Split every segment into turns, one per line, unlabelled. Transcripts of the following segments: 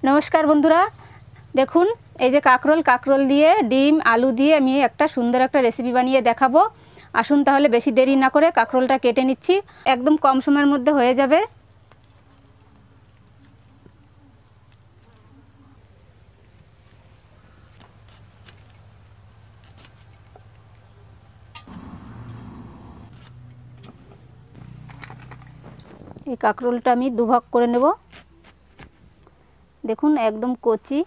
नमस्कार बंधुरा देखुन এই যে কাকরোল দিয়ে ডিম আলু দিয়ে আমি একটা সুন্দর একটা রেসিপি বানিয়ে দেখাবো। আসুন তাহলে বেশি দেরি না করে কাকরোলটা কেটে নিচ্ছি, একদম কম সময়ের মধ্যে হয়ে যাবে। এই কাকরোলটা আমি দুভাগ করে নেব। দেখুন একদম কচি।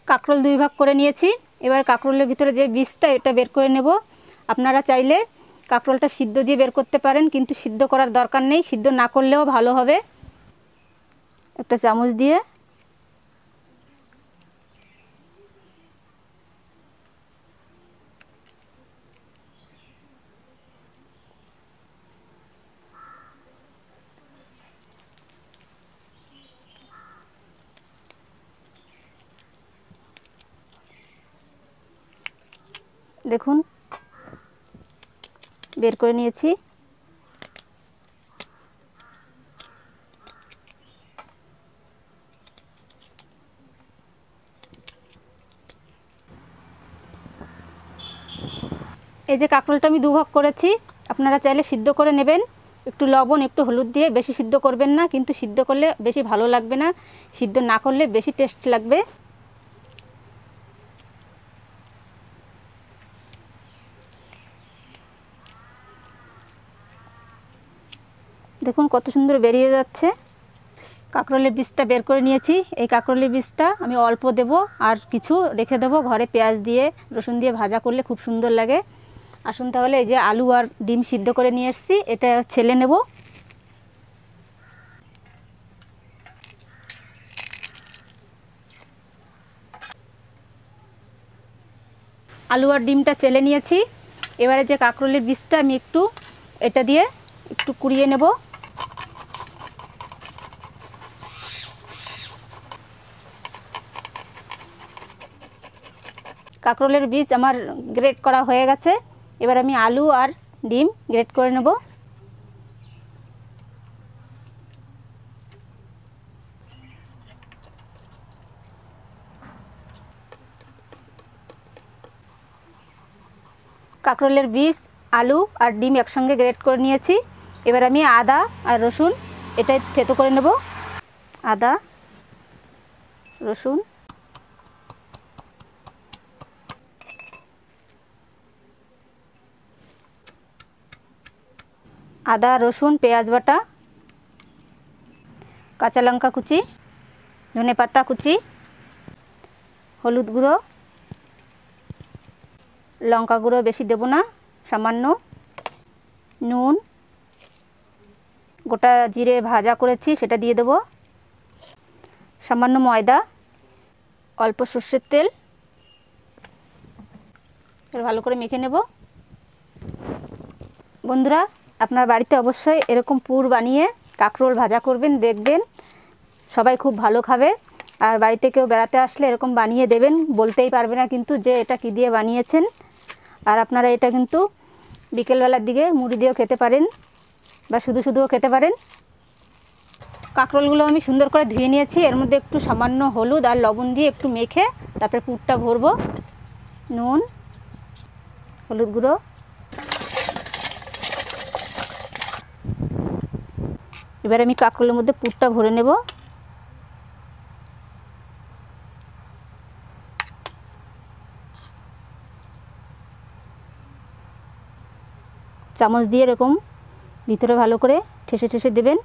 কাকরোল দুই ভাগ করে নিয়েছি। এবার কাকরোলের ভিতরে যে বীজটা এটা বের করে নেব। আপনারা চাইলে কাকরোলটা সিদ্ধ দিয়ে বের করতে পারেন, কিন্তু সিদ্ধ করার দরকার নেই, সিদ্ধ না করলেও ভালো হবে। একটা চামচ দিয়ে দেখুন বের করে নিয়েছি। এই যে কাকরোলটা আমি দুভাগ করেছি, আপনারা চাইলে সিদ্ধ করে নেবেন। একটু লবণ একটু হলুদ দিয়ে, বেশি সিদ্ধ করবেন না, কিন্তু সিদ্ধ করলে বেশি ভালো লাগবে না, সিদ্ধ না করলে বেশি টেস্ট লাগবে। দেখুন কত সুন্দর বেরিয়ে যাচ্ছে। কাকরোলের বীজটা বের করে নিয়েছি। এই কাকরোলের বীজটা আমি অল্প দেব, আর কিছু রেখে দেবো। ঘরে পেঁয়াজ দিয়ে রসুন দিয়ে ভাজা করলে খুব সুন্দর লাগে। আসুন তাহলে এই যে আলু আর ডিম সিদ্ধ করে নিয়ে এসেছি, এটা ছেলে নেব। আলু আর ডিমটা ছেলে নিয়েছি। এবারে যে কাকরোলের বীজটা আমি এটা দিয়ে একটু কুড়িয়ে নেব। কাকরোলের বীজ আমার গ্রেট করা হয়ে গেছে। এবার আমি আলু আর ডিম গ্রেট করে নেব। কাকরোলের বীজ আলু আর ডিম একসঙ্গে গ্রেট করে নিয়েছি। এবার আমি আদা আর রসুন এটা থেতো করে নেব। আদা রসুন আদা রসুন পেঁয়াজ বাটা, কাঁচা লঙ্কা কুচি, ধনে পাতা কুচি, হলুদ গুঁড়ো, লঙ্কা গুঁড়ো বেশি দেব না, সামান্য নুন, গোটা জিরে ভাজা করেছি সেটা দিয়ে দেব, সামান্য ময়দা, অল্প সর্ষের তেল। এবার ভালো করে মেখে নেব। বন্ধুরা আপনার বাড়িতে অবশ্যই এরকম পুর বানিয়ে কাকরোল ভাজা করবেন, দেখবেন সবাই খুব ভালো খাবে। আর বাড়িতে কেউ বেড়াতে আসলে এরকম বানিয়ে দেবেন, বলতেই পারবে না কিন্তু যে এটা কী দিয়ে বানিয়েছেন। আর আপনারা এটা কিন্তু বিকেলবেলার দিকে মুড়ি দিয়েও খেতে পারেন, বা শুধুও খেতে পারেন। কাকরোলগুলো আমি সুন্দর করে ধুয়ে নিয়েছি। এর মধ্যে একটু সামান্য হলুদ আর লবণ দিয়ে একটু মেখে তারপরে পুরটা ভরবো। নুন, হলুদ গুঁড়ো, এবার আমি কাকরোলের মধ্যে পুরটা ভরে নেব। চামচ দিয়ে এরকম ভিতরে ভালো করে ঠেসে ঠেসে দেবেন।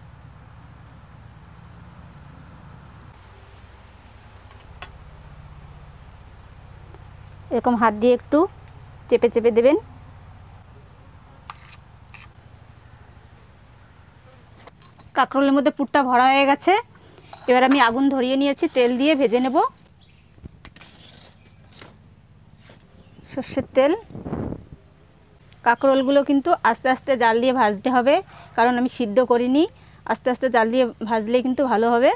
এরকম হাত দিয়ে একটু চেপে চেপে দেবেন। কাকরোলের মধ্যে পুরটা ভরা হয়ে গেছে। এবার আমি আগুন ধরিয়ে নিয়েছি, তেল দিয়ে ভেজে নেব। সর্ষের তেল। কাকরোলগুলো কিন্তু আস্তে আস্তে জাল দিয়ে ভাজতে হবে, কারণ আমি সিদ্ধ করিনি। আস্তে আস্তে জাল দিয়ে ভাজলেই কিন্তু ভালো হবে।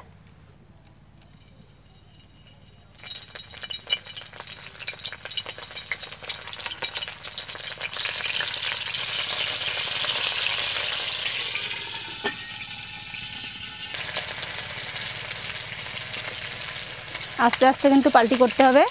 আস্তে আস্তে কিন্তু পাল্টি করতে হবে।